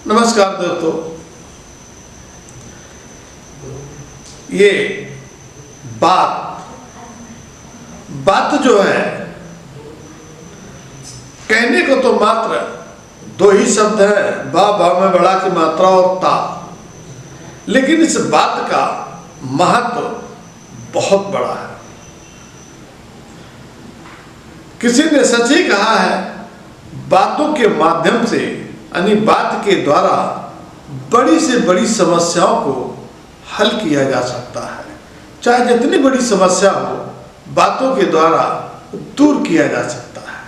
नमस्कार दोस्तों, ये बात जो है कहने को तो मात्र दो ही शब्द हैं, बा में बड़ा की मात्रा और ता, लेकिन इस बात का महत्व बहुत बड़ा है। किसी ने सच ही कहा है, बातों के माध्यम से यानी बात के द्वारा बड़ी से बड़ी समस्याओं को हल किया जा सकता है। चाहे जितनी बड़ी समस्या हो, बातों के द्वारा दूर किया जा सकता है।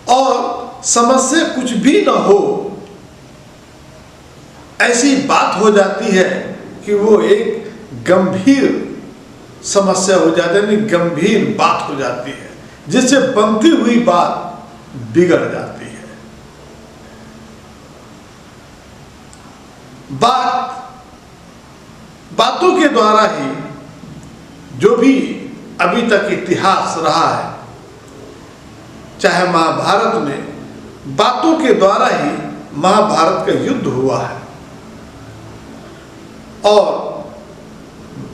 और समस्या कुछ भी न हो, ऐसी बात हो जाती है कि वो एक गंभीर समस्या हो जाती है, यानी गंभीर बात हो जाती है, जिससे बनती हुई बात बिगड़ जाती है। बातों के द्वारा ही जो भी अभी तक इतिहास रहा है, चाहे महाभारत में बातों के द्वारा ही महाभारत का युद्ध हुआ है, और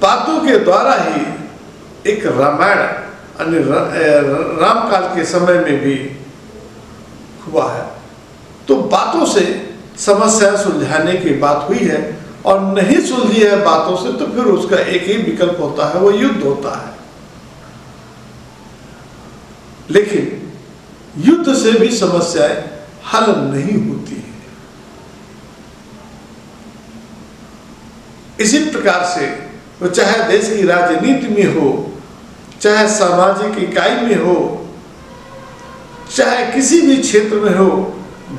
बातों के द्वारा ही एक रामायण यानी रामकाल के समय में भी हुआ है। तो बातों से समस्या सुलझाने की बात हुई है, और नहीं सुलझी है बातों से तो फिर उसका एक ही विकल्प होता है, वो युद्ध होता है। लेकिन युद्ध से भी समस्याएं हल नहीं होती है। इसी प्रकार से वो चाहे देश की राजनीति में हो, चाहे सामाजिक इकाई में हो, चाहे किसी भी क्षेत्र में हो,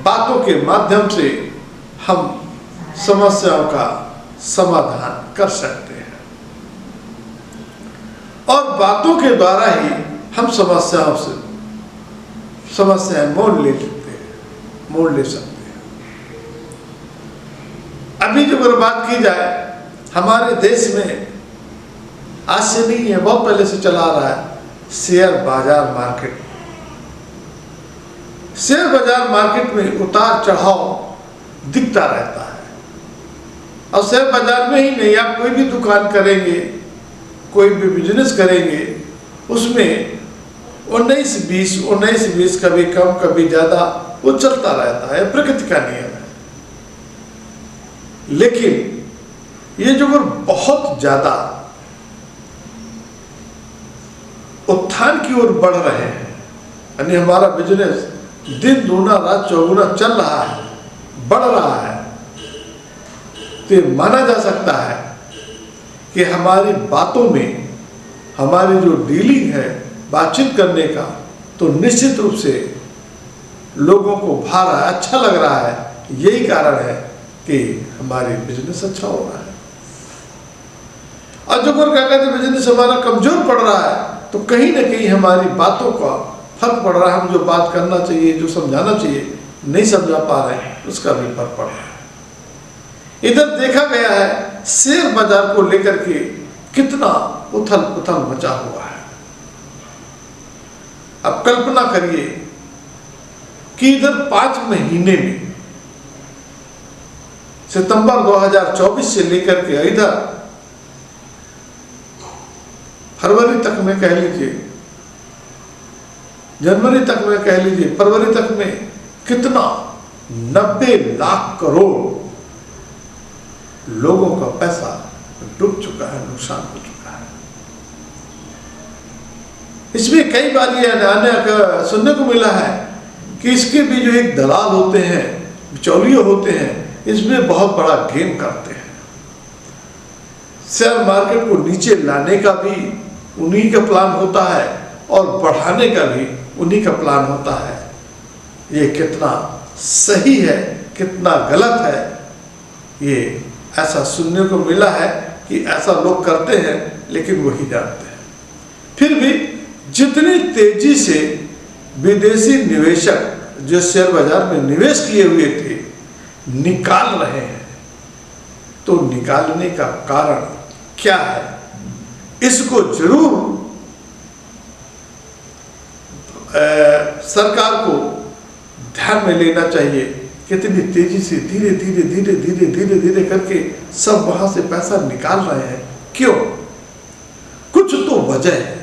बातों के माध्यम से हम समस्याओं का समाधान कर सकते हैं, और बातों के द्वारा ही हम समस्याएं मोड़ ले सकते हैं। अभी जो अगर बात की जाए, हमारे देश में आज से नहीं है, बहुत पहले से चला आ रहा है शेयर बाजार मार्केट। शेयर बाजार मार्केट में उतार चढ़ाव दिखता रहता है, और शेयर बाजार में ही नहीं, आप कोई भी दुकान करेंगे, कोई भी बिजनेस करेंगे, उसमें 19-20 कभी कम कभी ज़्यादा वो चलता रहता है, प्रकृति का नियम है। लेकिन ये जो बहुत ज़्यादा उत्थान की ओर बढ़ रहे हैं, यानी हमारा बिजनेस दिन दूना रात चौगुना चल रहा है, बढ़ रहा है, तो ये माना जा सकता है कि हमारी बातों में, हमारी जो डीलिंग है बातचीत करने का, तो निश्चित रूप से लोगों को भा रहा है, अच्छा लग रहा है। यही कारण है कि हमारी बिजनेस अच्छा हो रहा है। और जो कोई कहते हैं बिजनेस हमारा कमजोर पड़ रहा है, तो कहीं ना कहीं हमारी बातों का फर्क पड़ रहा है। हम जो बात करना चाहिए, जो समझाना चाहिए, नहीं समझा पा रहे हैं, उसका भी फर्क पड़ रहा है। इधर देखा गया है शेयर बाजार को लेकर के कितना उथल पुथल मचा हुआ है। अब कल्पना करिए कि इधर 5 महीने में, सितंबर 2024 से लेकर के इधर फरवरी तक में कह लीजिए, जनवरी तक में कह लीजिए, फरवरी तक में कितना 90 लाख करोड़ लोगों का पैसा डूब चुका है, नुकसान हो चुका है। इसमें कई बार ये सुनने को मिला है कि इसके भी जो एक दलाल होते हैं, बिचौलिए होते हैं, इसमें बहुत बड़ा गेम करते हैं। शेयर मार्केट को नीचे लाने का भी उन्हीं का प्लान होता है, और बढ़ाने का भी उन्हीं का प्लान होता है। ये कितना सही है, कितना गलत है, ये ऐसा सुनने को मिला है कि ऐसा लोग करते हैं, लेकिन वही जानते हैं। फिर भी जितनी तेजी से विदेशी निवेशक जो शेयर बाजार में निवेश किए हुए थे निकाल रहे हैं, तो निकालने का कारण क्या है, इसको जरूर सरकार को ध्यान में लेना चाहिए कितनी तेजी से धीरे धीरे धीरे धीरे धीरे धीरे करके सब वहां से पैसा निकाल रहे हैं। क्यों? कुछ तो वजह है।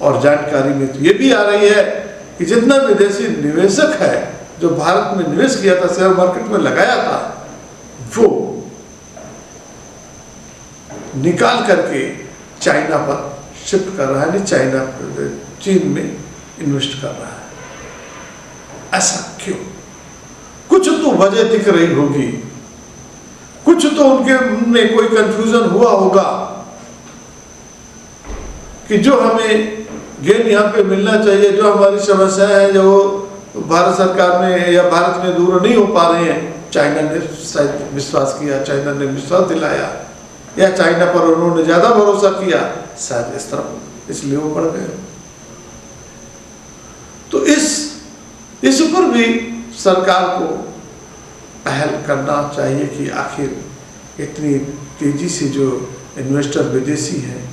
और जानकारी में तो ये भी आ रही है कि जितना विदेशी निवेशक है जो भारत में निवेश किया था, शेयर मार्केट में लगाया था, वो निकाल करके चाइना पर शिफ्ट कर रहा है, नहीं चाइना चीन में इन्वेस्ट कर रहा है। ऐसा क्यों? कुछ तो वजह दिख रही होगी, कुछ तो उनके में कोई कंफ्यूजन हुआ होगा कि जो हमें गेन यहाँ पे मिलना चाहिए, जो हमारी समस्याएं हैं जो भारत सरकार में या भारत में दूर नहीं हो पा रही हैं, चाइना ने शायद विश्वास किया, चाइना ने विश्वास दिलाया, या चाइना पर उन्होंने ज्यादा भरोसा किया, शायद इस तरफ, इसलिए वो बढ़ गए। तो इस पर भी सरकार को पहल करना चाहिए कि आखिर इतनी तेजी से जो इन्वेस्टर विदेशी हैं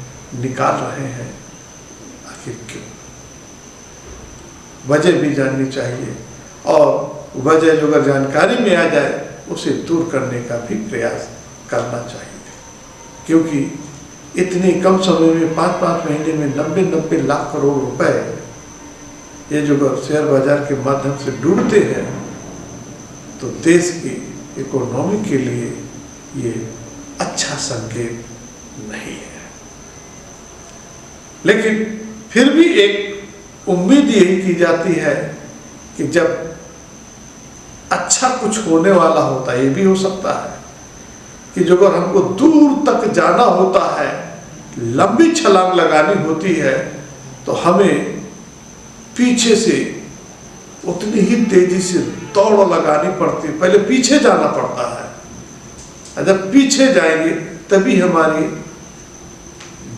निकाल रहे हैं, आखिर क्यों? वजह भी जाननी चाहिए, और वजह जो अगर जानकारी में आ जाए उसे दूर करने का भी प्रयास करना चाहिए। क्योंकि इतने कम समय में 5-5 महीने में 90-90 लाख करोड़ रुपए ये जो शेयर बाजार के माध्यम से डूबते हैं, तो देश की इकोनॉमी के लिए ये अच्छा संकेत नहीं है। लेकिन फिर भी एक उम्मीद यही की जाती है कि जब अच्छा कुछ होने वाला होता है, ये भी हो सकता है कि जो अगर हमको दूर तक जाना होता है, लंबी छलांग लगानी होती है, तो हमें पीछे से उतनी ही तेजी से दौड़ लगानी पड़ती है, पहले पीछे जाना पड़ता है। जब पीछे जाएंगे तभी हमारी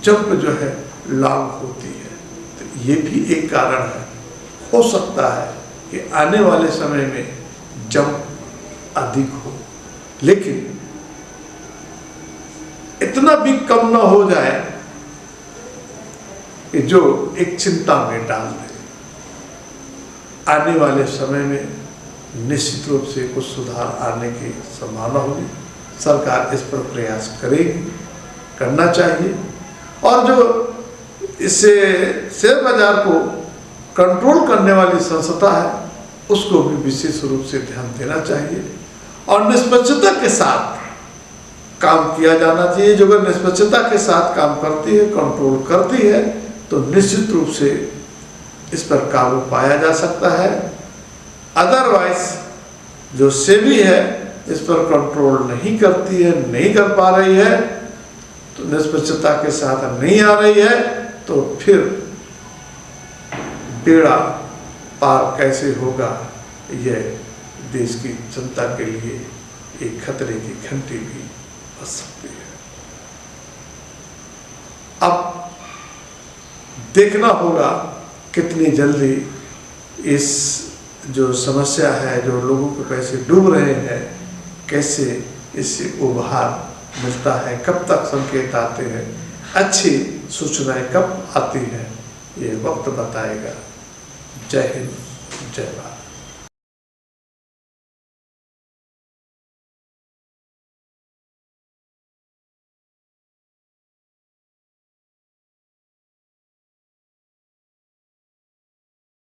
जंप जो है लॉन्ग होती है। तो ये भी एक कारण है। हो सकता है कि आने वाले समय में जंप अधिक हो, लेकिन इतना भी कम ना हो जाए कि जो एक चिंता में डाल दे। आने वाले समय में निश्चित रूप से कुछ सुधार आने की संभावना होगी। सरकार इस पर प्रयास करेगी, करना चाहिए, और जो इससे शेयर बाजार को कंट्रोल करने वाली संस्था है उसको भी विशेष रूप से ध्यान देना चाहिए, और निष्पक्षता के साथ काम किया जाना चाहिए। जो अगर निष्पक्षता के साथ काम करती है, कंट्रोल करती है, तो निश्चित रूप से इस पर काबू पाया जा सकता है। अदरवाइज जो सेबी है इस पर कंट्रोल नहीं करती है, नहीं कर पा रही है, तो निष्पक्षता के साथ नहीं आ रही है, तो फिर बेड़ा पार कैसे होगा, यह देश की जनता के लिए एक खतरे की घंटी भी बज सकती है। अब देखना होगा कितनी जल्दी इस जो समस्या है, जो लोगों के पैसे डूब रहे हैं, कैसे इससे उबार मिलता है, कब तक संकेत आते हैं, अच्छी सूचनाएं कब आती हैं, ये वक्त बताएगा। जय हिंद, जय भारत।